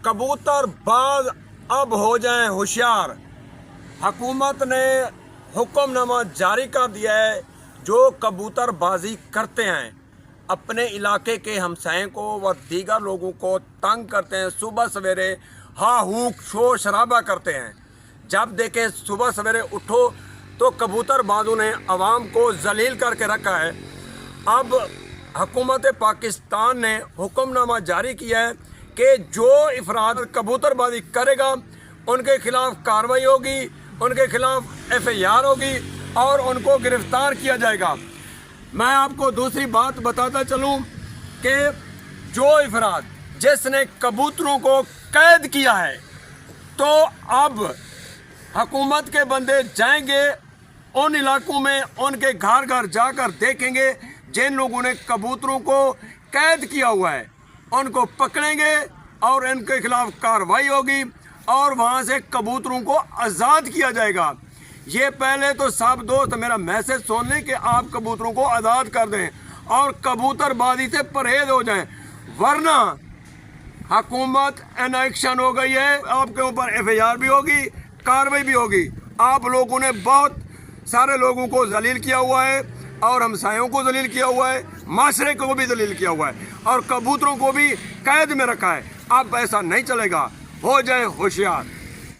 कबूतर बाज अब हो जाएं होशियार। हुकूमत ने हुक्मनामा जारी कर दिया है, जो कबूतरबाजी करते हैं अपने इलाके के हमसायों को व दीगर लोगों को तंग करते हैं, सुबह सवेरे हा हूक शोर शराबा करते हैं। जब देखें सुबह सवेरे उठो तो कबूतरबाजों ने अवाम को जलील करके रखा है। अब हुकूमत पाकिस्तान ने हुक्मनामा जारी किया है कि जो अफराद कबूतरबाजी करेगा उनके खिलाफ कार्रवाई होगी, उनके खिलाफ FIR होगी और उनको गिरफ्तार किया जाएगा। मैं आपको दूसरी बात बताता चलूं कि जो अफराद जिसने कबूतरों को कैद किया है, तो अब हुकूमत के बंदे जाएंगे उन इलाकों में, उनके घर घर जाकर देखेंगे जिन लोगों ने कबूतरों को कैद किया हुआ है, उनको पकड़ेंगे और इनके खिलाफ कार्रवाई होगी और वहाँ से कबूतरों को आज़ाद किया जाएगा। ये पहले तो सब दोस्त मेरा मैसेज सुन लें कि आप कबूतरों को आज़ाद कर दें और कबूतरबाजी से परहेज हो जाएं, वरना हुकूमत एक्शन हो गई है, आपके ऊपर FIR भी होगी, कार्रवाई भी होगी। आप लोगों ने बहुत सारे लोगों को जलील किया हुआ है और हमसायों को जलील किया हुआ है, माशरे को भी जलील किया हुआ है और कबूतरों को भी कैद में रखा है। अब ऐसा नहीं चलेगा, हो जाए होशियार।